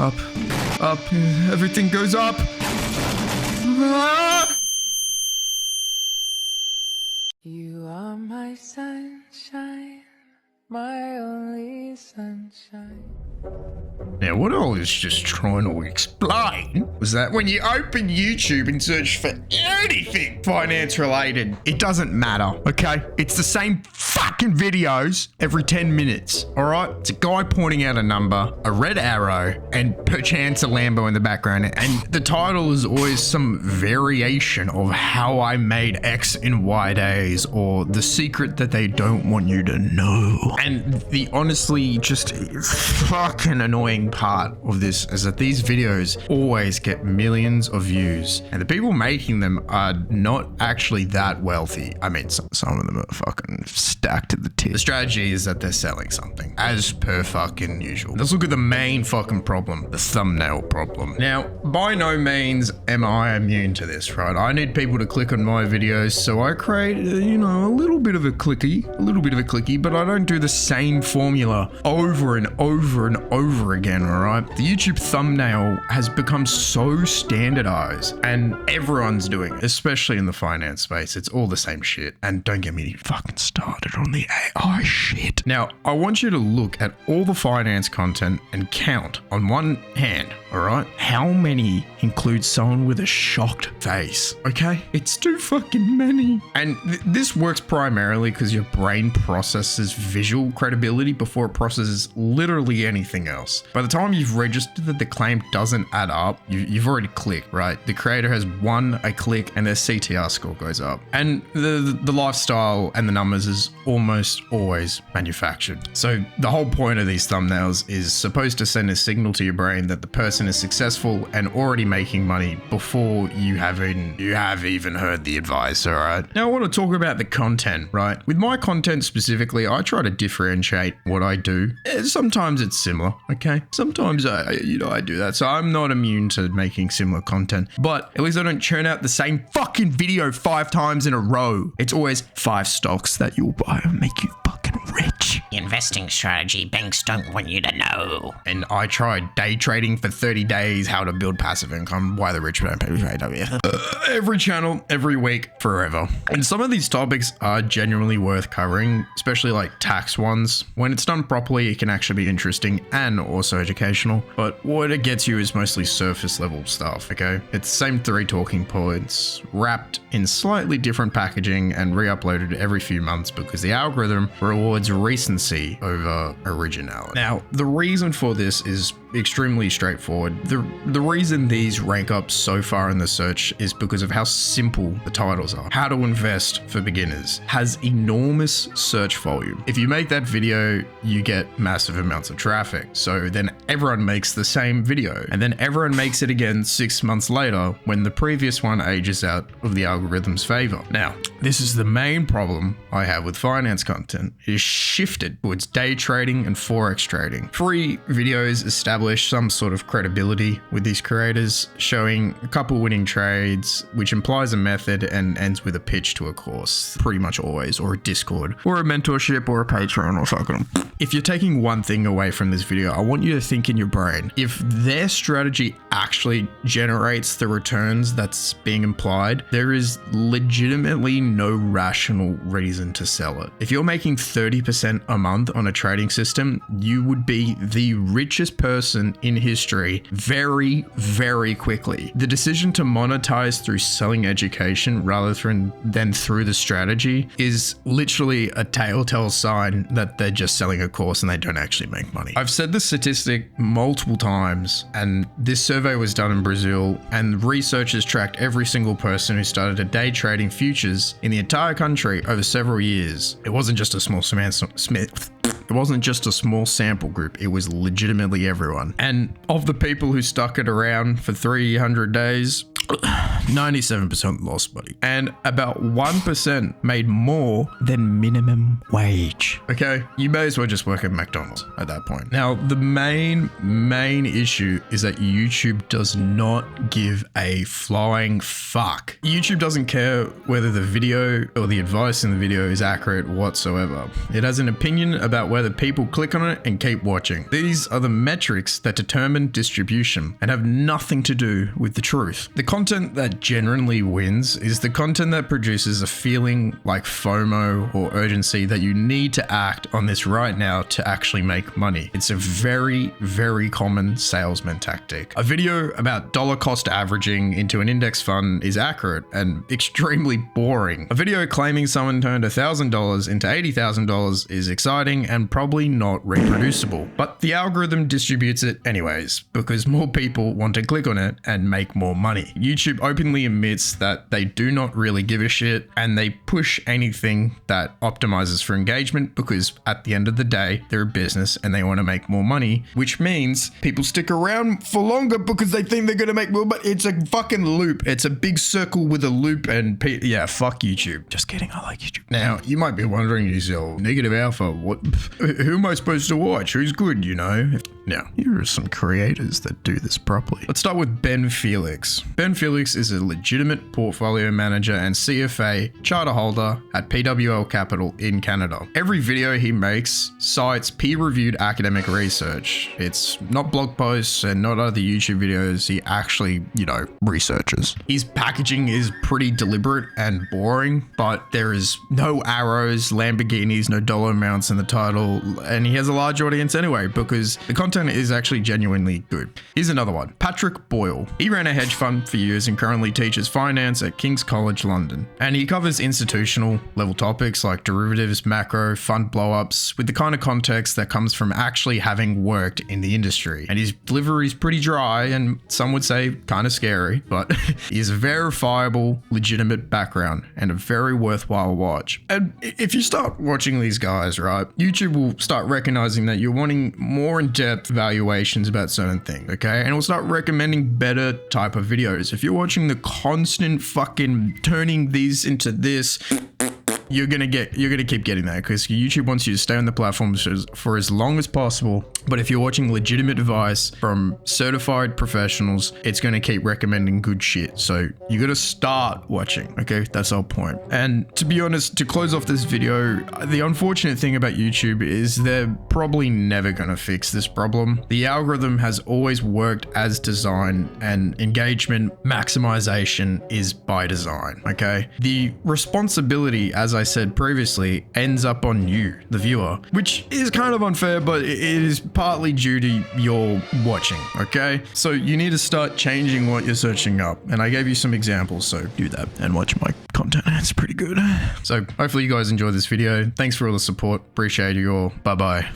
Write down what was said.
Up. Everything goes up. Ah! You are my sunshine, my only sunshine. Now, what I was just trying to explain was that when you open YouTube and search for anything finance related, it doesn't matter, okay? It's the same fucking videos every 10 minutes, all right? It's a guy pointing out a number, a red arrow, and perchance a Lambo in the background. And the title is always some variation of how I made X in Y days, or the secret that they don't want you to know. And the honestly just fucking annoying part of this is that these videos always get millions of views, and the people making them are not actually that wealthy. I mean, some of them are fucking stacked to the tip. The strategy is that they're selling something, as per fucking usual. Let's look at the main fucking problem, the thumbnail problem. Now, by no means am I immune to this, right? I need people to click on my videos, so I create, a little bit of a clicky, but I don't do the same formula over and over and over again, all right? The YouTube thumbnail has become so standardized, and everyone's doing it, especially in the finance space. It's all the same shit. And don't get me fucking started on the AI shit. Now, I want you to look at all the finance content and count on one hand, all right, how many include someone with a shocked face, okay? It's too fucking many. And this works primarily because your brain processes visual credibility before it processes literally anything else. By the time you've registered that the claim doesn't add up, you've already clicked, right? The creator has won a click and their CTR score goes up. And the lifestyle and the numbers is almost always manufactured. So the whole point of these thumbnails is supposed to send a signal to your brain that the person is successful and already making money before you have even heard the advice, all right? Now I want to talk about the content, right? With my content specifically, I try to differentiate what I do. Sometimes it's similar, okay? Sometimes I do that. So I'm not immune to making similar content, but at least I don't churn out the same fucking video 5 times in a row. It's always 5 stocks that you'll buy and make you fucking rich. Investing strategy banks don't want you to know. And I tried day trading for 30 days, how to build passive income, why the rich don't pay AWF. Every channel, every week, forever. And some of these topics are genuinely worth covering, especially like tax ones. When it's done properly, it can actually be interesting and also educational. But what it gets you is mostly surface level stuff, okay? It's the same 3 talking points, wrapped in slightly different packaging and re-uploaded every few months because the algorithm rewards recency over originality. Now, the reason for this is extremely straightforward. The reason these rank up so far in the search is because of how simple the titles are. How to invest for beginners has enormous search volume. If you make that video, you get massive amounts of traffic. So then everyone makes the same video, and then everyone makes it again 6 months later when the previous one ages out of the algorithm's favor. Now, this is the main problem I have with finance content. It is shifted towards day trading and forex trading. Free videos establish some sort of credibility with these creators, showing a couple winning trades, which implies a method and ends with a pitch to a course, pretty much always, or a Discord, or a mentorship, or a Patreon, or fucking. If you're taking one thing away from this video, I want you to think in your brain, if their strategy actually generates the returns that's being implied, there is legitimately no rational reason to sell it. If you're making 30% a month on a trading system, you would be the richest person in history very, very quickly. The decision to monetize through selling education rather than through the strategy is literally a telltale sign that they're just selling a course and they don't actually make money. I've said this statistic multiple times, and this survey was done in Brazil, and researchers tracked every single person who started a day trading futures in the entire country over several years. It wasn't just a small sample group, it was legitimately everyone. And of the people who stuck it around for 300 days, 97% lost money. And about 1% made more than minimum wage. Okay, you may as well just work at McDonald's at that point. Now, the main issue is that YouTube does not give a flying fuck. YouTube doesn't care whether the video or the advice in the video is accurate whatsoever. It has an opinion about whether people click on it and keep watching. These are the metrics that determine distribution and have nothing to do with the truth. The content that generally wins is the content that produces a feeling like FOMO or urgency that you need to act on this right now to actually make money. It's a very, very common salesman tactic. A video about dollar cost averaging into an index fund is accurate and extremely boring. A video claiming someone turned $1,000 into $80,000 is exciting and probably not reproducible, but the algorithm distributes it anyways because more people want to click on it and make more money. YouTube openly admits that they do not really give a shit and they push anything that optimizes for engagement because at the end of the day, they're a business and they want to make more money, which means people stick around for longer because they think they're going to make more, but it's a fucking loop. It's a big circle with a loop and yeah, fuck YouTube. Just kidding, I like YouTube. Now, you might be wondering yourself, negative alpha, what? Who am I supposed to watch? Who's good, you know? Now, here are some creators that do this properly. Let's start with Ben Felix. Ben Felix is a legitimate portfolio manager and CFA charter holder at PWL Capital in Canada. Every video he makes cites peer-reviewed academic research. It's not blog posts and not other YouTube videos. He actually, researches. His packaging is pretty deliberate and boring, but there is no arrows, Lamborghinis, no dollar amounts in the title, and he has a large audience anyway because the content is actually genuinely good. Here's another one. Patrick Boyle. He ran a hedge fund for years and currently teaches finance at King's College London. And he covers institutional level topics like derivatives, macro, fund blowups, with the kind of context that comes from actually having worked in the industry. And his delivery is pretty dry and some would say kind of scary, but he has a verifiable, legitimate background and a very worthwhile watch. And if you start watching these guys, right, YouTube will start recognizing that you're wanting more in-depth valuations about certain things, okay? And it'll start recommending better type of videos. If you're watching the constant fucking turning these into this, you're gonna keep getting that because YouTube wants you to stay on the platform for as long as possible. But if you're watching legitimate advice from certified professionals, it's gonna keep recommending good shit. So you gotta start watching, okay? That's our point. And to be honest, to close off this video, the unfortunate thing about YouTube is they're probably never gonna fix this problem. The algorithm has always worked as designed and engagement maximization is by design, okay? The responsibility, as I said previously, ends up on you, the viewer, which is kind of unfair, but it is partly due to your watching, okay? So you need to start changing what you're searching up. And I gave you some examples, so do that and watch my content. It's pretty good. So hopefully you guys enjoyed this video. Thanks for all the support. Appreciate you all. Bye-bye.